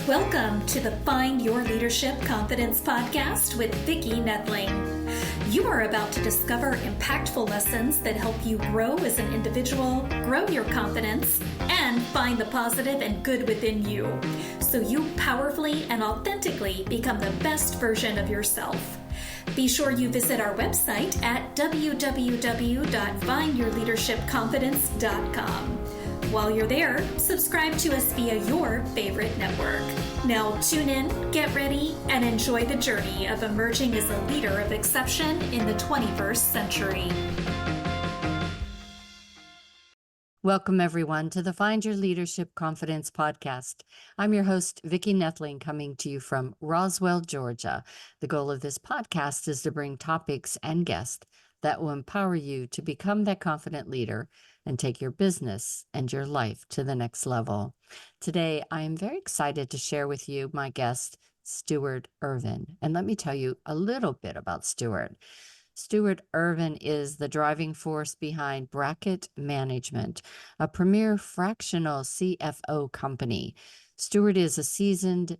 Welcome to the Find Your Leadership Confidence podcast with Vicki Noethling. You are about to discover impactful lessons that help you grow as an individual, grow your confidence, and find the positive and good within you, so you powerfully and authentically become the best version of yourself. Be sure you visit our website at www.findyourleadershipconfidence.com. While you're there, subscribe to us via your favorite network. Now tune in, get ready, and enjoy the journey of emerging as a leader of exception in the 21st century. Welcome, everyone, to the Find Your Leadership Confidence podcast. I'm your host, Vicki Noethling, coming to you from Roswell, Georgia. The goal of this podcast is to bring topics and guests that will empower you to become that confident leader and take your business and your life to the next level. Today, I am very excited to share with you my guest, Stewart Ervin. And let me tell you a little bit about Stewart. Stewart Ervin is the driving force behind Bracket Management, a premier fractional CFO company. Stewart is a seasoned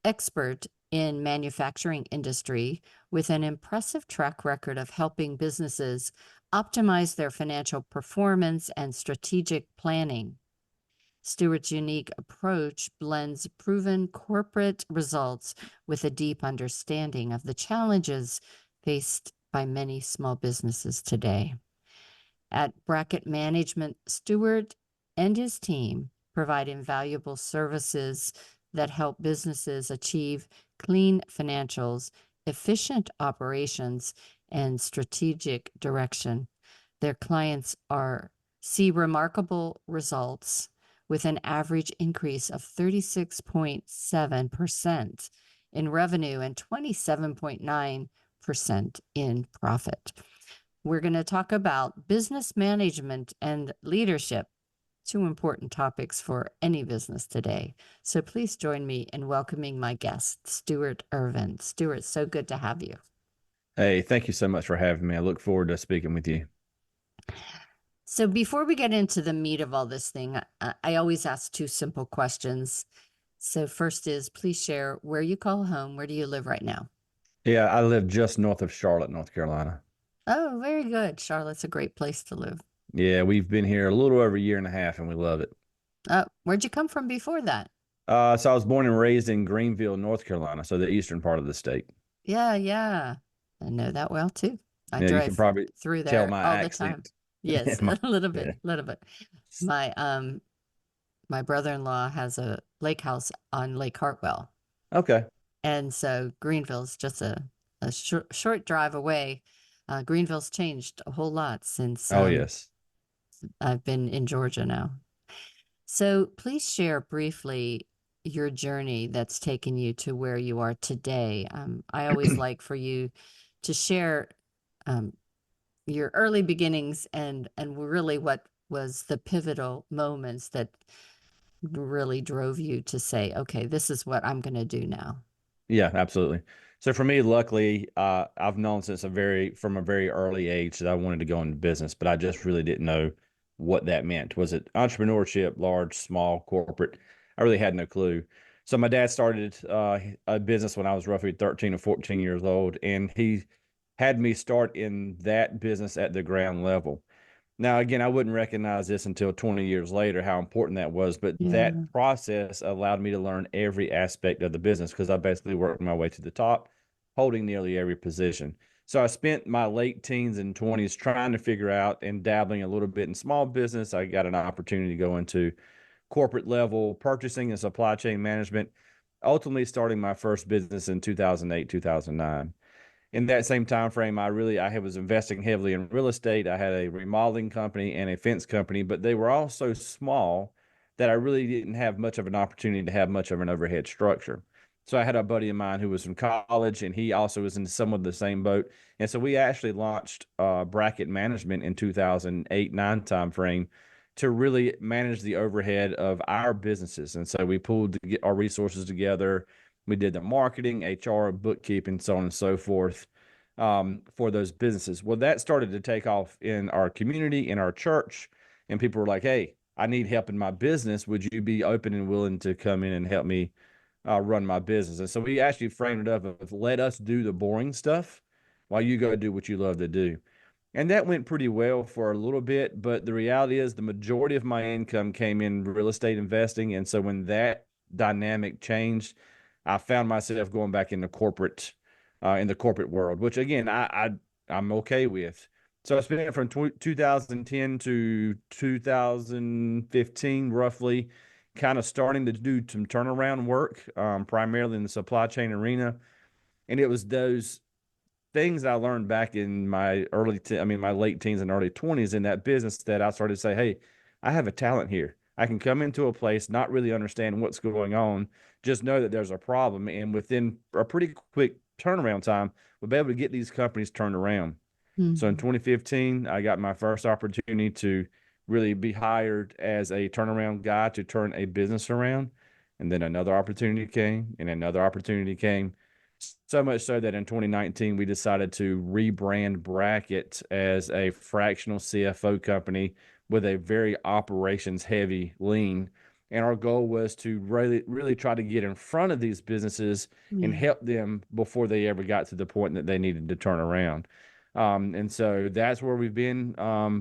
expert in manufacturing industry with an impressive track record of helping businesses optimize their financial performance and strategic planning. Stewart's unique approach blends proven corporate results with a deep understanding of the challenges faced by many small businesses today. At Bracket Management, Stewart and his team provide invaluable services that help businesses achieve clean financials, efficient operations, and strategic direction. Their clients see remarkable results with an average increase of 36.7% in revenue and 27.9% in profit. We're going to talk about business management and leadership, two important topics for any business today. So please join me in welcoming my guest, Stewart Ervin. Stewart, so good to have you. Hey, thank you so much for having me. I look forward to speaking with you. So before we get into the meat of all this thing, I always ask two simple questions. So first is, please share where you call home. Where do you live right now? Yeah, I live just north of Charlotte, North Carolina. Oh, very good. Charlotte's a great place to live. Yeah, we've been here a little over a year and a half, and we love it. Where'd you come from before that? So I was born and raised in Greenville, North Carolina, so the eastern part of the state. Yeah. I know that well, too. I Yeah, you drive can probably through tell there my all accent. the time. Yes, My- a little bit. yeah. My brother-in-law has a lake house on Lake Hartwell. Okay. And so Greenville's just a short drive away. Greenville's changed a whole lot since Oh, yes. I've been in Georgia now. So please share briefly your journey that's taken you to where you are today. I always like for you to share your early beginnings and really what was the pivotal moments that really drove you to say, okay, this is what I'm going to do now. Yeah, absolutely. So for me, luckily, I've known from a very early age that I wanted to go into business, but I just really didn't know what that meant. Was it entrepreneurship, large, small, corporate? I really had no clue. So my dad started a business when I was roughly 13 or 14 years old, and he had me start in that business at the ground level. Now, again, I wouldn't recognize this until 20 years later, how important that was. But that process allowed me to learn every aspect of the business because I basically worked my way to the top, holding nearly every position. So I spent my late teens and 20s trying to figure out and dabbling a little bit in small business. I got an opportunity to go into corporate level purchasing and supply chain management, ultimately starting my first business in 2008, 2009. In that same time frame, I was investing heavily in real estate. I had a remodeling company and a fence company, but they were all so small that I really didn't have much of an opportunity to have much of an overhead structure. So I had a buddy of mine who was from college, and he also was in somewhat the same boat. And so we actually launched Bracket Management in 2008-9 timeframe to really manage the overhead of our businesses. And so we pulled our resources together. We did the marketing, HR, bookkeeping, so on and so forth for those businesses. Well, that started to take off in our community, in our church, and people were like, hey, I need help in my business. Would you be open and willing to come in and help me run my business. And so we actually framed it up of let us do the boring stuff while you go do what you love to do. And that went pretty well for a little bit, but the reality is the majority of my income came in real estate investing. And so when that dynamic changed, I found myself going back in the corporate world, which again, I'm okay with. So I spent from 2010 to 2015, roughly, kind of starting to do some turnaround work, primarily in the supply chain arena. And it was those things I learned back in my my late teens and early 20s in that business that I started to say, hey, I have a talent here. I can come into a place, not really understand what's going on, just know that there's a problem. And within a pretty quick turnaround time, we'll be able to get these companies turned around. So in Mhm. 2015, I got my first opportunity to really be hired as a turnaround guy to turn a business around. And then another opportunity came, and another opportunity came. So much so that in 2019, we decided to rebrand Bracket as a fractional CFO company with a very operations heavy lean. And our goal was to really try to get in front of these businesses and Yeah. help them before they ever got to the point that they needed to turn around. And so that's where we've been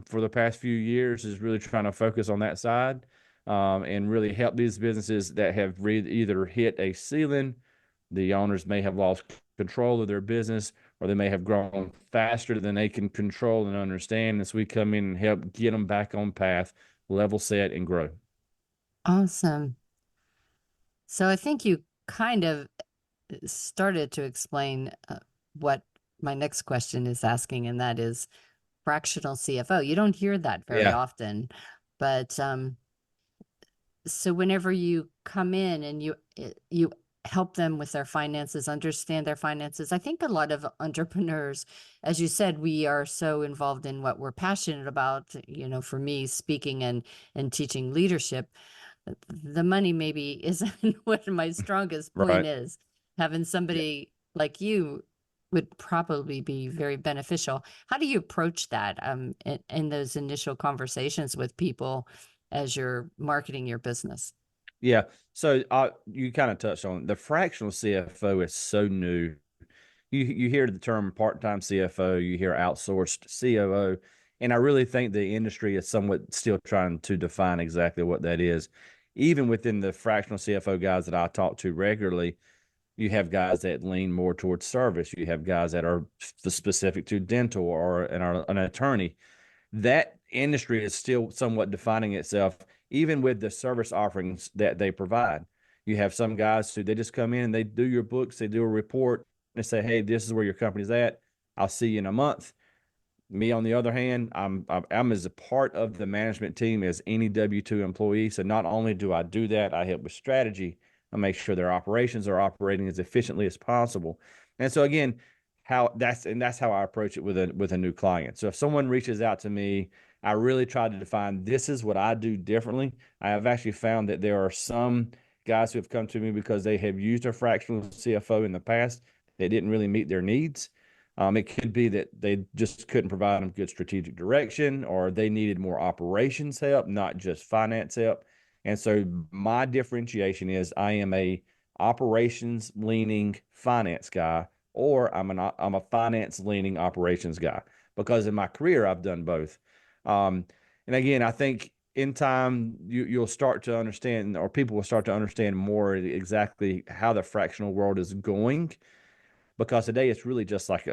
for the past few years, is really trying to focus on that side, and really help these businesses that have either hit a ceiling. The owners may have lost control of their business, or they may have grown faster than they can control and understand. And so we come in and help get them back on path, level set, and grow. Awesome. So I think you kind of started to explain what my next question is asking, and that is fractional CFO. You don't hear that very Yeah. often, but so whenever you come in and you help them with their finances, understand their finances. I think a lot of entrepreneurs, as you said, we are so involved in what we're passionate about, for me, speaking and teaching leadership, the money maybe isn't what my strongest point Right. is. Having Yeah. somebody like you would probably be very beneficial. How do you approach that in those initial conversations with people as you're marketing your business? Yeah. So you kind of touched on the fractional CFO is so new. You hear the term part-time CFO, you hear outsourced COO, and I really think the industry is somewhat still trying to define exactly what that is. Even within the fractional CFO guys that I talk to regularly, you have guys that lean more towards service. You have guys that are specific to dental or an attorney. That industry is still somewhat defining itself, even with the service offerings that they provide. You have some guys who they just come in and they do your books, they do a report, and they say, "Hey, this is where your company's at. I'll see you in a month." Me, on the other hand, I'm as a part of the management team as any W-2 employee. So not only do I do that, I help with strategy. I make sure their operations are operating as efficiently as possible. And so again, that's how I approach it with a new client. So if someone reaches out to me, I really try to define this is what I do differently. I have actually found that there are some guys who have come to me because they have used a fractional CFO in the past that didn't really meet their needs. It could be that they just couldn't provide them good strategic direction, or they needed more operations help, not just finance help. And so my differentiation is I am a operations leaning finance guy, or I'm a finance leaning operations guy, because in my career I've done both. And again, I think in time you'll start to understand, or people will start to understand more exactly how the fractional world is going, because today it's really just like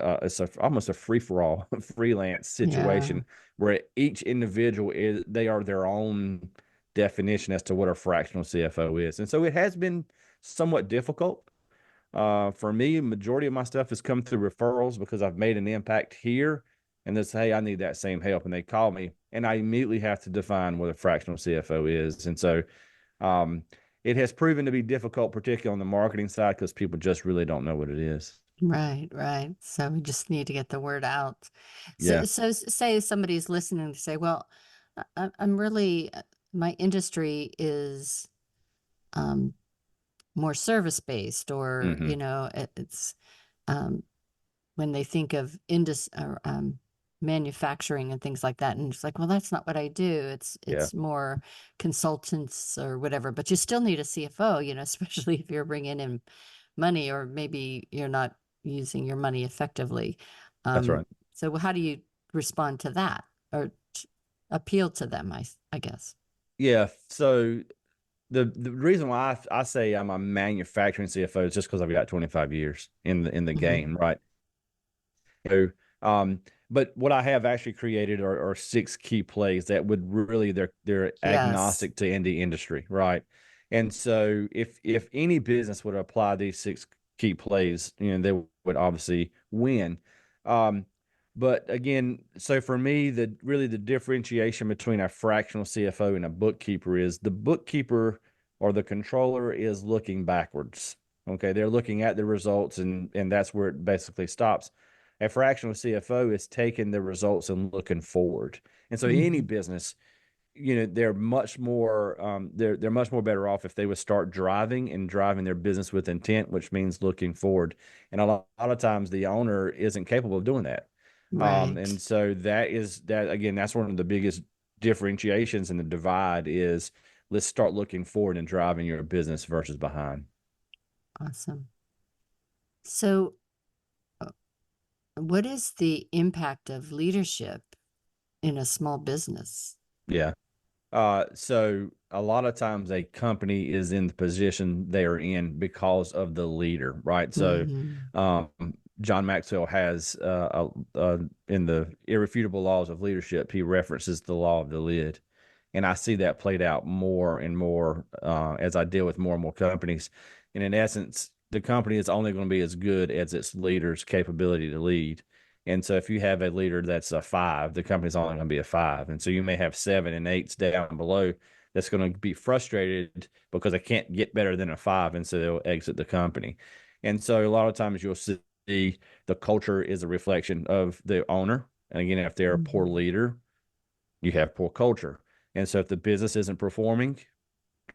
almost a free for all freelance Yeah. situation where each individual they are their own definition as to what a fractional CFO is. And so it has been somewhat difficult. For me, majority of my stuff has come through referrals because I've made an impact here, and they say, hey, I need that same help. And they call me, and I immediately have to define what a fractional CFO is. And so um, it has proven to be difficult, particularly on the marketing side, because people just really don't know what it is. Right, right. So we just need to get the word out. So, Yeah. say somebody's listening to say, well, I'm really, my industry is um, more service based, or, Hmm. it's um, when they think of indus or manufacturing and things like that. And it's like, well, that's not what I do. Yeah, It's more consultants or whatever, but you still need a CFO, especially if you're bringing in money, or maybe you're not using your money effectively. that's right. So how do you respond to that, or appeal to them, I guess? Yeah. So the reason why I say I'm a manufacturing CFO is just because I've got 25 years in the Mhm. game, right? So, but what I have actually created are six key plays that would really they're Yes. agnostic to any industry, right? And so if any business would apply these six key plays, they would obviously win. Um, but again, so for me, the differentiation between a fractional CFO and a bookkeeper is the bookkeeper or the controller is looking backwards. Okay, they're looking at the results, and that's where it basically stops. A fractional CFO is taking the results and looking forward. And so any Mhm. business, they're much more they're much more better off if they would start driving their business with intent, which means looking forward. And a lot of times the owner isn't capable of doing that. And Right. so that again, that's one of the biggest differentiations in the divide is let's start looking forward and driving your business versus behind. Awesome. So, what is the impact of leadership in a small business? Yeah. So a lot of times a company is in the position they are in because of the leader, right? So, Hmm. um, John Maxwell has in the irrefutable laws of leadership, he references the law of the lid, and I see that played out more and more as I deal with more and more companies. And in essence, the company is only going to be as good as its leader's capability to lead. And so if you have a leader that's a five, the company's only going to be a five. And so you may have seven and eights down below that's going to be frustrated because they can't get better than a five. And so they'll exit the company. And so a lot of times you'll see the culture is a reflection of the owner. And again, if they're a poor Hmm. leader, you have poor culture. And so if the business isn't performing,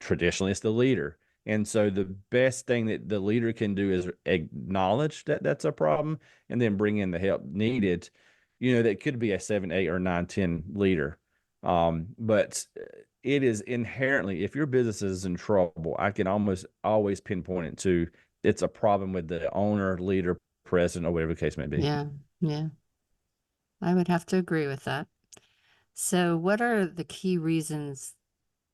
traditionally it's the leader. And so the best thing that the leader can do is acknowledge that that's a problem and then bring in the help needed. That could be a 7, 8, or 9, 10 leader. But it is inherently, if your business is in trouble, I can almost always pinpoint it to it's a problem with the owner, leader, president, or whatever the case may be. Yeah, yeah, I would have to agree with that. So, what are the key reasons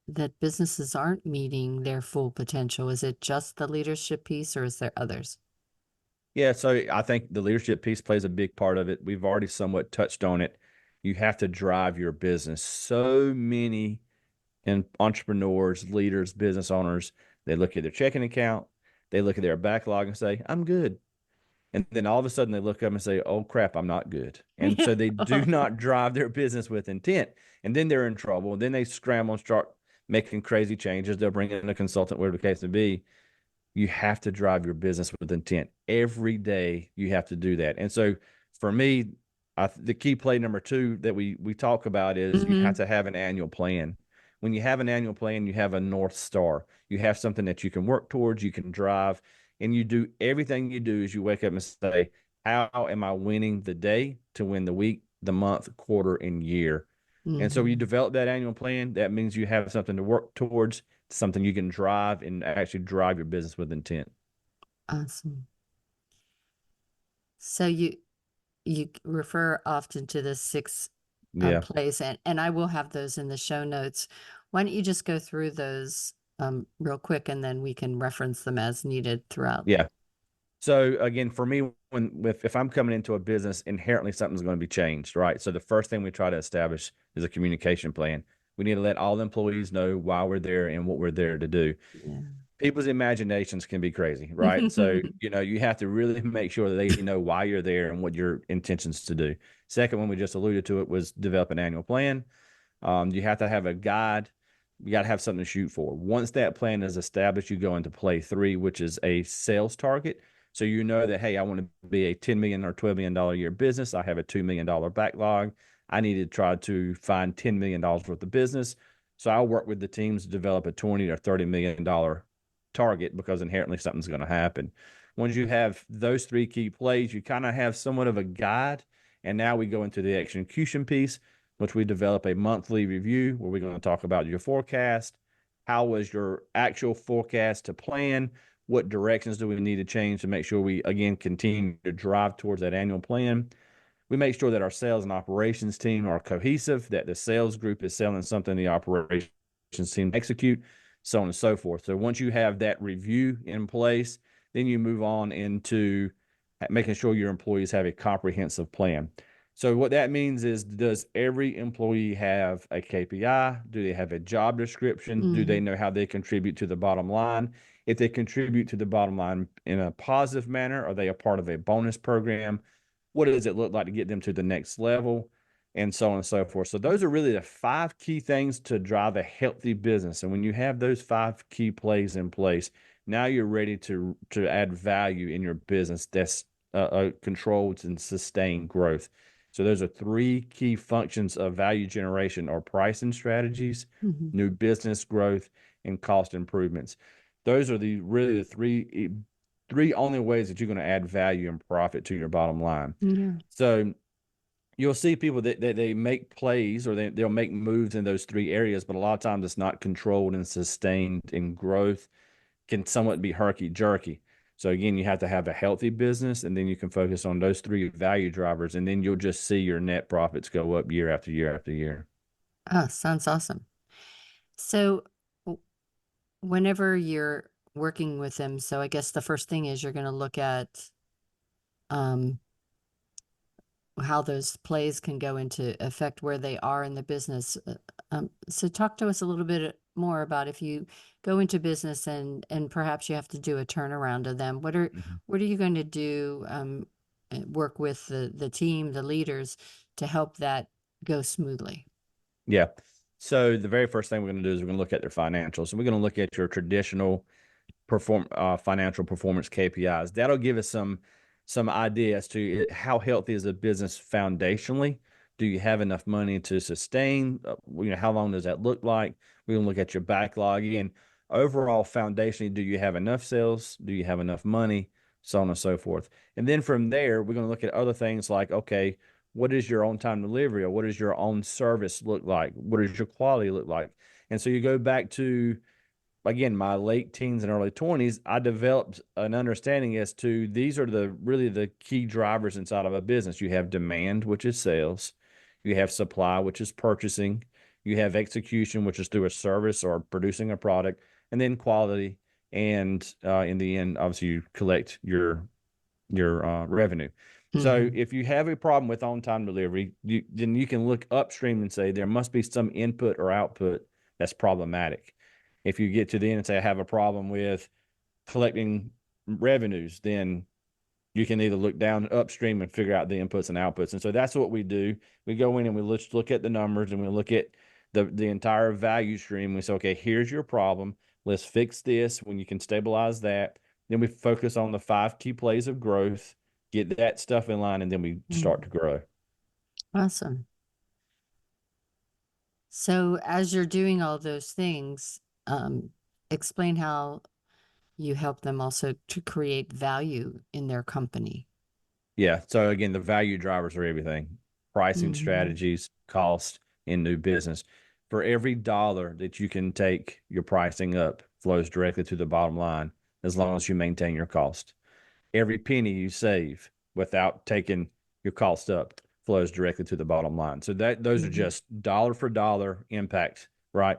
that businesses aren't meeting their full potential? Is it just the leadership piece, or is there others? Yeah, so I think the leadership piece plays a big part of it. We've already somewhat touched on it. You have to drive your business. So many entrepreneurs, leaders, business owners, they look at their checking account, they look at their backlog and say, I'm good. And then all of a sudden they look up and say, oh crap, I'm not good. And so they do not drive their business with intent. And then they're in trouble. And then they scramble and start making crazy changes. They'll bring in a consultant, whatever the case may be. You have to drive your business with intent every day. You have to do that. And so for me, the key play number two that we talk about is you have Hmm. to have an annual plan. When you have an annual plan, you have a North Star. You have something that you can work towards, you can drive, and you do everything you do is you wake up and say, how am I winning the day to win the week, the month, quarter, and year? And so when you Hmm. develop that annual plan, that means you have something to work towards, something you can drive and actually drive your business with intent. Awesome. So you refer often to the six Yeah. plays, and I will have those in the show notes. Why don't you just go through those real quick, and then we can reference them as needed throughout. Yeah. So again, for me, if I'm coming into a business, inherently something's going to be changed, right? So the first thing we try to establish is a communication plan. We need to let all the employees know why we're there and what we're there to do. Yeah. People's imaginations can be crazy, right? So, you have to really make sure that they know why you're there and what your intentions to do. Second one, we just alluded to it, was develop an annual plan. You have to have a guide. You got to have something to shoot for. Once that plan is established, you go into play three, which is a sales target. So you know that, hey, I want to be a $10 million or $12 million a year business. I have a $2 million backlog. I need to try to find $10 million worth of business. So I'll work with the teams to develop a 20 or $30 million target because inherently something's going to happen. Once you have those three key plays, you kind of have somewhat of a guide, And now we go into the execution piece, which we develop a monthly review where we're going to talk about your forecast. How was your actual forecast to plan? What directions do we need to change to make sure we, again, continue to drive towards that annual plan? We make sure that our sales and operations team are cohesive, that the sales group is selling something the operations team execute, so on and so forth. So once you have that review in place, then you move on into making sure your employees have a comprehensive plan. So what that means is, does every employee have a KPI? Do they have a job description? Do they know how they contribute to the bottom line? If they contribute to the bottom line in a positive manner, are they a part of a bonus program? What does it look like to get them to the next level? And so on and so forth. So those are really the 5 key things to drive a healthy business. And when you have those 5 key plays in place, now you're ready to add value in your business that's controlled and sustained growth. So those are 3 key functions of value generation: or pricing strategies, new business growth, and cost improvements. Those are really the three only ways that you're going to add value and profit to your bottom line. Yeah. So you'll see people that they make plays, or they'll make moves in those 3 areas, but a lot of times it's not controlled and sustained, and growth can somewhat be herky-jerky. So again, you have to have a healthy business, and then you can focus on those 3 value drivers, and then you'll just see your net profits go up year after year after year. Oh, sounds awesome. So whenever you're working with them, so I guess the first thing is you're going to look at how those plays can go into effect where they are in the business. So talk to us a little bit more about, if you go into business and perhaps you have to do a turnaround of them, what are you going to do, work with the team, the leaders, to help that go smoothly? Yeah. So the very first thing we're going to do is we're going to look at their financials. And we're going to look at your traditional financial performance KPIs. That'll give us some idea as to how healthy is a business foundationally. Do you have enough money to sustain? How long does that look like? We're going to look at your backlog. Again, overall foundationally, do you have enough sales? Do you have enough money? So on and so forth. And then from there, we're going to look at other things like, okay, what is your on-time delivery, or what does your own service look like? What does your quality look like? And so you go back to, again, my late teens and early 20s, I developed an understanding as to these are really the key drivers inside of a business. You have demand, which is sales. You have supply, which is purchasing. You have execution, which is through a service or producing a product, and then quality. And in the end, obviously, you collect your revenue. So if you have a problem with on-time delivery, then you can look upstream and say there must be some input or output that's problematic. If you get to the end and say, I have a problem with collecting revenues, then you can either look down upstream and figure out the inputs and outputs. And so that's what we do. We go in and we look at the numbers, and we look at the entire value stream. We say, okay, here's your problem. Let's fix this. When you can stabilize that, then we focus on the 5 key plays of growth, get that stuff in line, and then we start to grow. Awesome. So as you're doing all those things, explain how you help them also to create value in their company. Yeah. So again, the value drivers are everything: pricing strategies, cost, and new business. For every dollar that you can take your pricing up, flows directly to the bottom line, as long as you maintain your cost. Every penny you save without taking your cost up flows directly to the bottom line. So those are just dollar for dollar impact, right?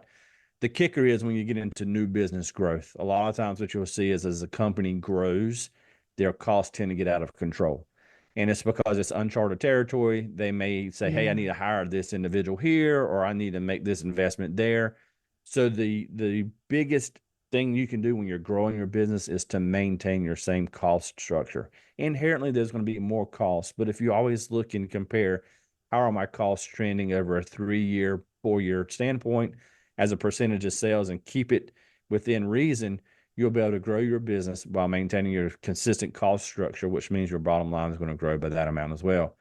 The kicker is when you get into new business growth, a lot of times what you'll see is, as the company grows, their costs tend to get out of control. And it's because it's uncharted territory. They may say, hey, I need to hire this individual here, or I need to make this investment there. So the biggest thing you can do when you're growing your business is to maintain your same cost structure. Inherently, there's going to be more costs, but if you always look and compare, how are my costs trending over a 3-year, 4-year standpoint as a percentage of sales, and keep it within reason, you'll be able to grow your business while maintaining your consistent cost structure, which means your bottom line is going to grow by that amount as well.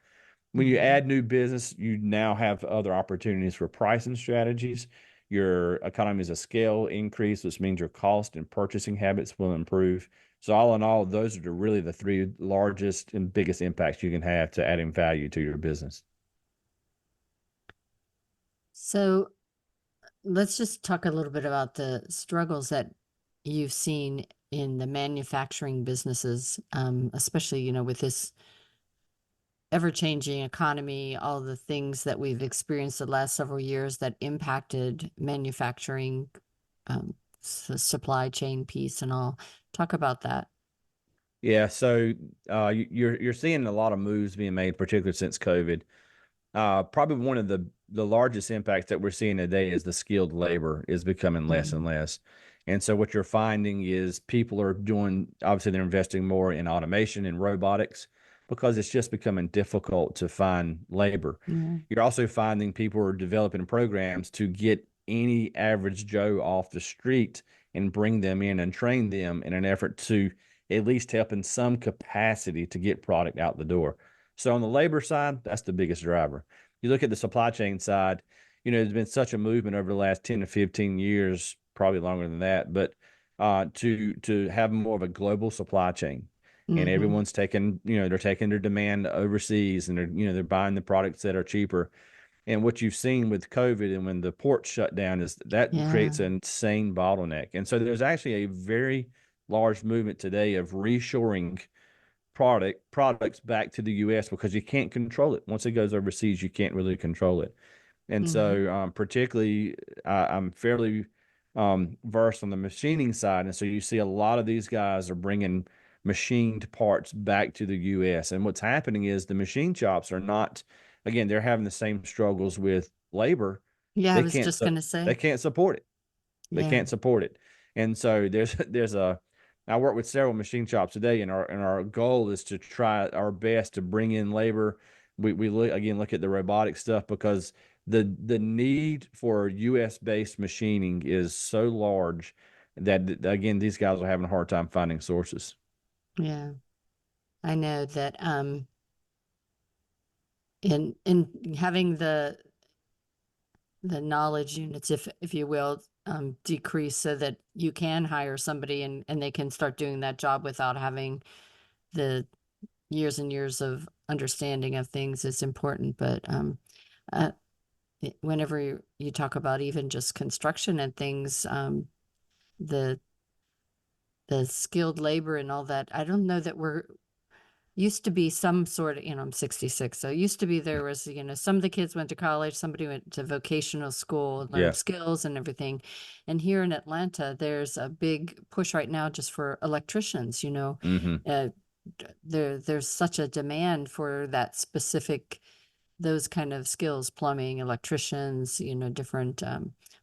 When you add new business, you now have other opportunities for pricing strategies. Your economies of scale increase, which means your cost and purchasing habits will improve. So all in all, those are really the three largest and biggest impacts you can have to adding value to your business. So let's just talk a little bit about the struggles that you've seen in the manufacturing businesses, especially, with this ever-changing economy, all the things that we've experienced the last several years that impacted manufacturing, supply chain piece and all. Talk about that. Yeah, so you're seeing a lot of moves being made, particularly since COVID. Probably one of the largest impacts that we're seeing today is the skilled labor is becoming less and Mhm. less. And so what you're finding is people are doing, obviously they're investing more in automation and robotics because it's just becoming difficult to find labor. Yeah. You're also finding people are developing programs to get any average Joe off the street and bring them in and train them in an effort to at least help in some capacity to get product out the door. So on the labor side, that's the biggest driver. You look at the supply chain side, there's been such a movement over the last 10 to 15 years, probably longer than that, but to have more of a global supply chain. And Hmm. everyone's taking, they're taking their demand overseas and they're buying the products that are cheaper. And what you've seen with COVID and when the ports shut down is that Yeah. creates an insane bottleneck. And so there's actually a very large movement today of reshoring products back to the US because you can't control it. Once it goes overseas, you can't really control it. And Hmm. so, particularly, I'm fairly versed on the machining side. And so you see a lot of these guys are bringing machined parts back to the US. And what's happening is the machine shops are not, again, they're having the same struggles with labor. Yeah, I They was can't, just su- gonna they say. can't support it. They Yeah. can't support it. And so I work with several machine shops today, and our goal is to try our best to bring in labor. We look at the robotic stuff because the need for US based machining is so large that again these guys are having a hard time finding sources. Yeah. I know that in having the knowledge units, if you will, decrease so that you can hire somebody and they can start doing that job without having the years and years of understanding of things is important. But uh, whenever you talk about even just construction and things, the the skilled labor and all that, I don't know that we're used to be some sort of, I'm 66. So it used to be there was, some of the kids went to college, somebody went to vocational school and learned Yeah. skills and everything. And here in Atlanta, there's a big push right now just for electricians, Hmm. uh, there's such a demand for that specific those kind of skills, plumbing, electricians, different.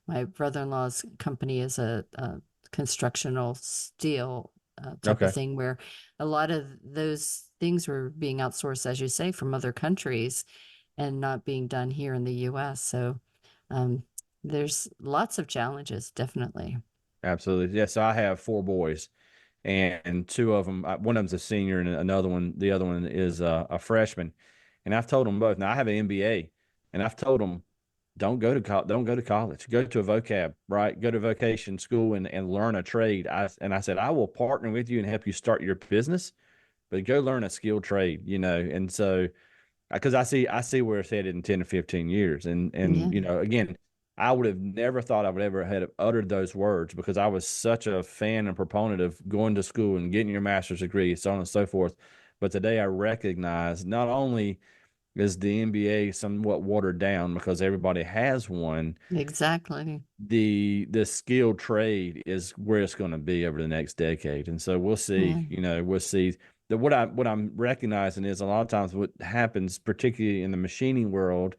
My brother-in-law's company is a constructional steel type of Okay. thing where a lot of those things were being outsourced, as you say, from other countries and not being done here in the US. So um, there's lots of challenges, definitely. Absolutely. Yeah. So I have four boys, and two of them, one of them's a senior, and the other one is a freshman. And I've told them both. Now I have an MBA, and I've told them, don't go to college. Go to a vocab, right? Go to vocation school and learn a trade. I said I will partner with you and help you start your business, but go learn a skilled trade, And so because I see where it's headed in 10 to 15 years. And Yeah, again, I would have never thought I would ever have uttered those words because I was such a fan and proponent of going to school and getting your master's degree, so on and so forth. But today I recognize not only is the MBA somewhat watered down because everybody has one, exactly. the skilled trade is where it's going to be over the next decade. And so we'll Yeah, see, we'll see that what I'm recognizing is a lot of times what happens, particularly in the machining world,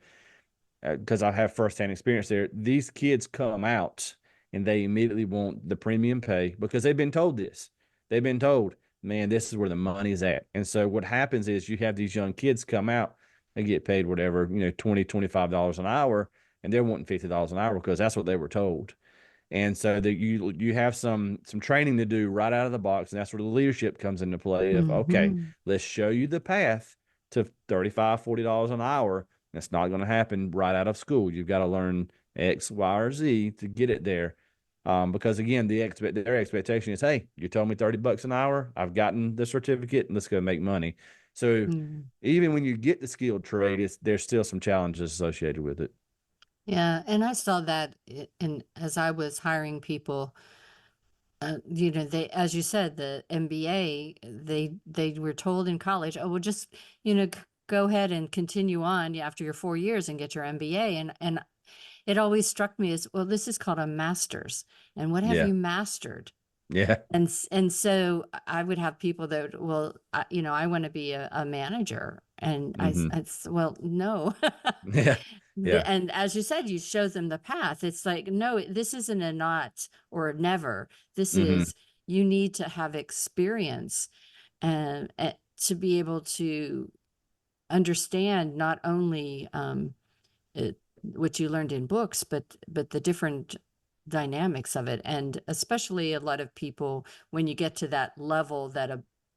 because I have firsthand experience there. These kids come out and they immediately want the premium pay because they've been told this. They've been told, man, this is where the money's at. And so what happens is you have these young kids come out, they get paid whatever, $20, $25 an hour, and they're wanting $50 an hour because that's what they were told. And so that you have some training to do right out of the box, and that's where the leadership comes into play of okay, hmm, let's show you the path to $35, $40 an hour. That's not going to happen right out of school. You've got to learn X, Y, or Z to get it there. Because again, their expectation is, hey, you told me $30 an hour. I've gotten the certificate, and let's go make money. So Mm. even when you get the skilled trade, there's still some challenges associated with it. Yeah, and I saw that in as I was hiring people, they, as you said, the MBA, they were told in college, oh, well, just, go ahead and continue on after your 4 years and get your MBA. And it always struck me as, well, this is called a master's. And what have Yeah. you mastered? Yeah. And so I would have people that, well, I want to be a manager. And Hmm. well, no. Yeah. Yeah. And as you said, you show them the path. It's like, no, this isn't a not or a never. This Hmm. is, you need to have experience and to be able to understand not only what you learned in books, but the different dynamics of it. And especially a lot of people, when you get to that level that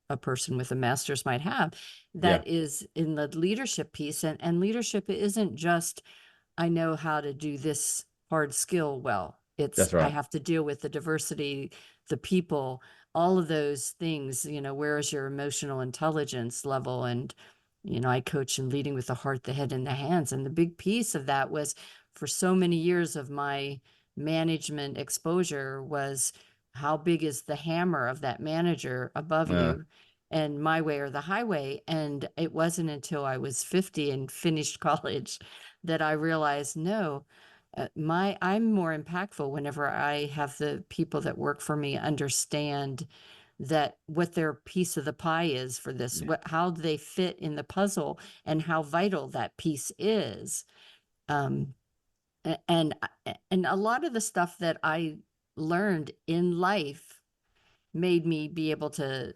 a person with a master's might have, Yeah. that is in the leadership piece. And leadership isn't just, I know how to do this hard skill well. It's, That's I right. have to deal with the diversity, the people, all of those things. Where is your emotional intelligence level? And, I coach in leading with the heart, the head, and the hands. And the big piece of that was, for so many years of my management exposure, was how big is the hammer of that manager above Uh, you, and my way or the highway. And it wasn't until I was 50 and finished college that I realized, no, I'm more impactful whenever I have the people that work for me understand that what their piece of the pie is for this, yeah. how they fit in the puzzle, and how vital that piece is. Um, and and a lot of the stuff that I learned in life made me be able to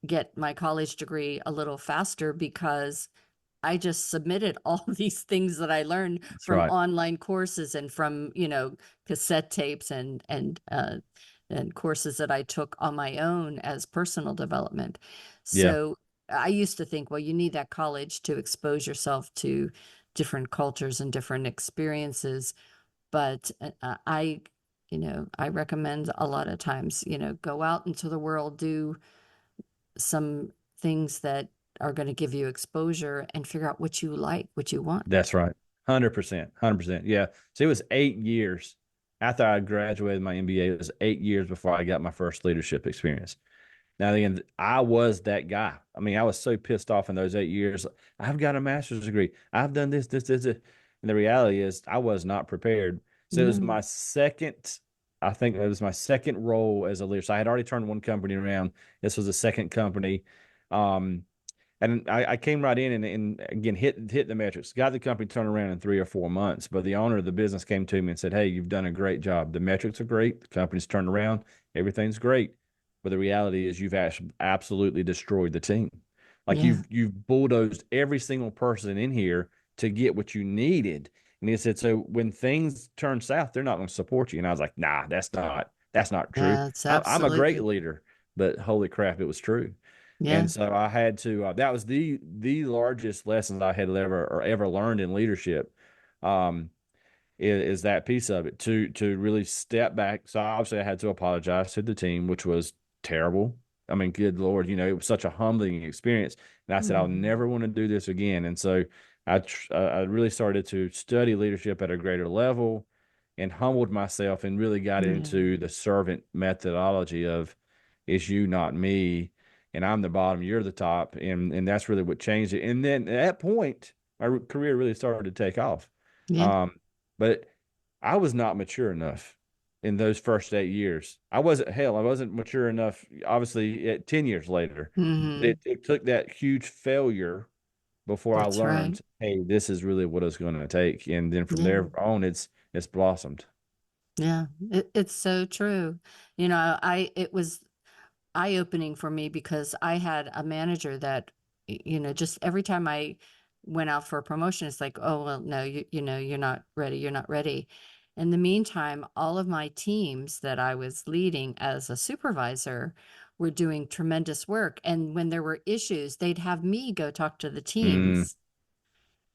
get my college degree a little faster, because I just submitted all these things that I learned That's from right. online courses and from, cassette tapes and courses that I took on my own as personal development. Yeah. So I used to think, well, you need that college to expose yourself to different cultures and different experiences. But I recommend a lot of times, go out into the world, do some things that are going to give you exposure, and figure out what you like, what you want. That's right. 100%. 100%. Yeah. So it was 8 years after I graduated my MBA. It was 8 years before I got my first leadership experience. Now, again, I was that guy. I mean, I was so pissed off in those 8 years. I've got a master's degree. I've done this. And the reality is, I was not prepared. So it was No. my second, I think it was my second role as a leader. So I had already turned one company around. This was the second company. Um, and I came right in and again hit the metrics, got the company turned around in 3 or 4 months. But the owner of the business came to me and said, "Hey, you've done a great job. The metrics are great. The company's turned around. Everything's great. But the reality is, you've actually absolutely destroyed the team. Like Yeah. you've bulldozed every single person in here to get what you needed." And he said, "So when things turn south, they're not going to support you." And I was like, "Nah, that's not true. Yeah, it's I'm a great absolutely. leader." But holy crap, it was true. Yeah. And so I had to. That was the largest lesson I had ever learned in leadership. Um, is that piece of it, to really step back. So obviously I had to apologize to the team, which was terrible. I mean, good Lord, it was such a humbling experience. And I said, I'll Mhm. never want to do this again. And so I really started to study leadership at a greater level and humbled myself and really got Yeah. into the servant methodology of, it's you, not me. And I'm the bottom, you're the top. And that's really what changed it. And then at that point, my career really started to take off. Yeah. Um, but I was not mature enough in those first 8 years. I wasn't mature enough, obviously, 10 years later. But Hmm. it took that huge failure before I That's right. learned, hey, this is really what it's going to take. And then from Yeah. there on, it's blossomed. Yeah. It's so true. It was eye-opening for me, because I had a manager that, just every time I went out for a promotion, it's like, oh, well, no, you're not ready. You're not ready. In the meantime, all of my teams that I was leading as a supervisor were doing tremendous work. And when there were issues, they'd have me go talk to the Mm, teams.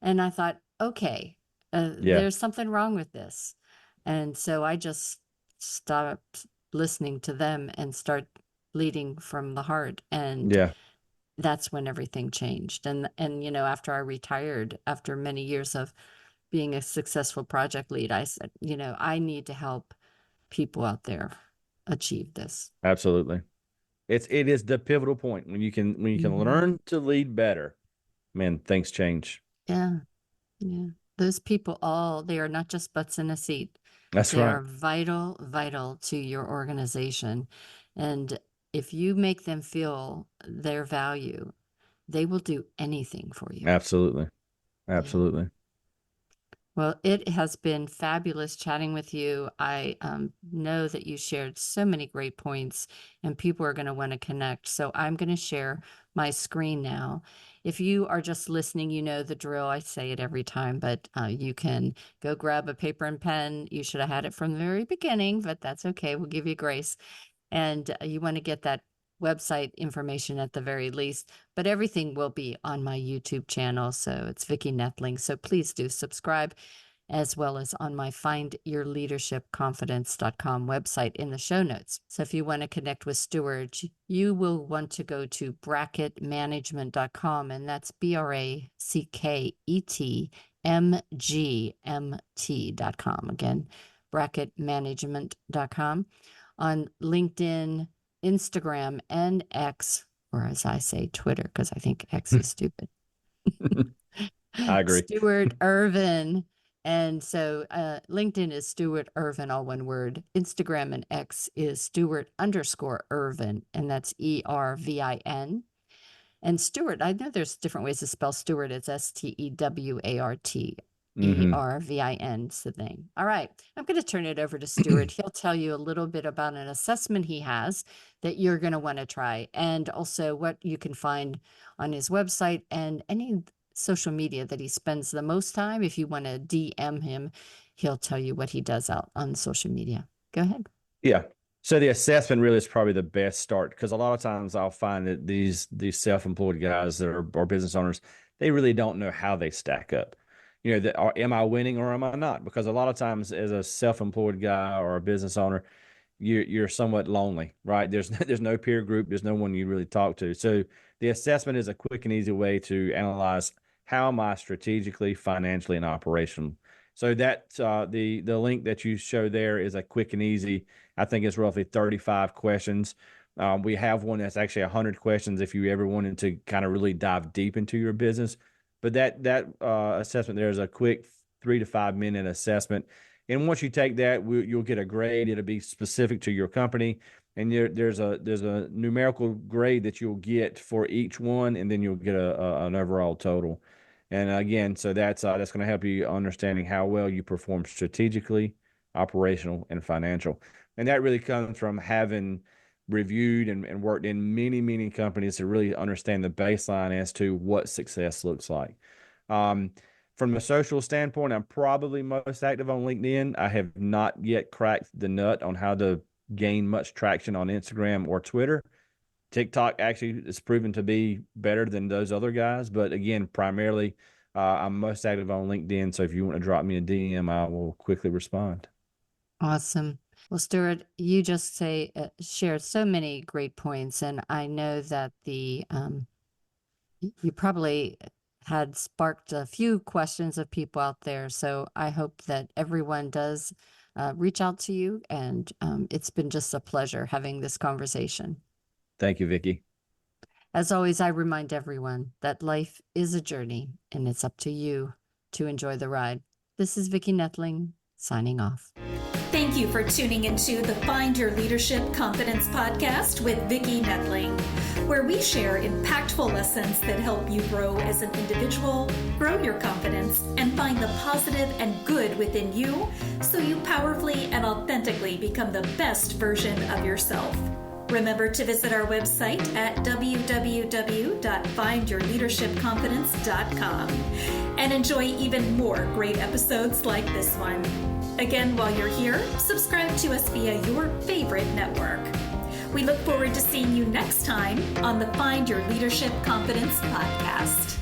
And I thought, okay, yeah. there's something wrong with this. And so I just stop listening to them and start leading from the heart. And Yeah, that's when everything changed. And after I retired, after many years of being a successful project lead, I said, I need to help people out there achieve this. absolutely. It is the pivotal point when you can learn to lead better, man, things change. Yeah. Yeah. Those people they are not just butts in a seat. That's They right. are vital, vital to your organization. And if you make them feel their value, they will do anything for you. Absolutely. Yeah. Absolutely. Well, it has been fabulous chatting with you. I know that you shared so many great points, and people are going to want to connect. So I'm going to share my screen now. If you are just listening, you know the drill. I say it every time, but you can go grab a paper and pen. You should have had it from the very beginning, but that's okay. We'll give you grace. And you want to get that website information at the very least, but everything will be on my YouTube channel. So it's Vicki Noethling. So please do subscribe, as well as on my findyourleadershipconfidence.com website in the show notes. So if you want to connect with Stewart, you will want to go to bracketmanagement.com, and that's bracketmgmt.com. Again, bracketmanagement.com. On LinkedIn, Instagram, and X, or as I say, Twitter, because I think X is stupid. I agree. Stewart Ervin. And so LinkedIn is Stewart Ervin, all one word. Instagram and X is Stewart_Ervin, and that's ERVIN. And Stewart, I know there's different ways to spell Stewart. It's STEWART. ERVIN is the thing. All right. I'm going to turn it over to Stewart. He'll tell you a little bit about an assessment he has that you're going to want to try, and also what you can find on his website and any social media that he spends the most time. If you want to DM him, he'll tell you what he does out on social media. Go ahead. Yeah. So the assessment really is probably the best start, because a lot of times I'll find that these self-employed guys that are business owners, they really don't know how they stack up. Am I winning or am I not? Because a lot of times as a self-employed guy or a business owner, you're somewhat lonely, right? There's no peer group. There's no one you really talk to. So the assessment is a quick and easy way to analyze how am I strategically, financially, and operational. So that the link that you show there is a quick and easy. I think it's roughly 35 questions. We have one that's actually 100 questions if you ever wanted to kind of really dive deep into your business. But that assessment there is a quick 3 to 5 minute assessment. And once you take that, you'll get a grade. It'll be specific to your company. And there's a numerical grade that you'll get for each one, and then you'll get an overall total. And again, so that's going to help you understanding how well you perform strategically, operational, and financial. And that really comes from having reviewed and worked in many, many companies to really understand the baseline as to what success looks like. From a social standpoint, I'm probably most active on LinkedIn. I have not yet cracked the nut on how to gain much traction on Instagram or Twitter. TikTok actually is proven to be better than those other guys. But again, primarily, I'm most active on LinkedIn. So if you want to drop me a DM, I will quickly respond. Awesome. Well, Stewart, you just shared so many great points, and I know that you probably had sparked a few questions of people out there. So I hope that everyone does reach out to you, and it's been just a pleasure having this conversation. Thank you, Vicki. As always, I remind everyone that life is a journey, and it's up to you to enjoy the ride. This is Vicki Noethling, signing off. Thank you for tuning into the Find Your Leadership Confidence podcast with Vicki Noethling, where we share impactful lessons that help you grow as an individual, grow your confidence, and find the positive and good within you so you powerfully and authentically become the best version of yourself. Remember to visit our website at www.findyourleadershipconfidence.com and enjoy even more great episodes like this one. Again, while you're here, subscribe to us via your favorite network. We look forward to seeing you next time on the Find Your Leadership Confidence podcast.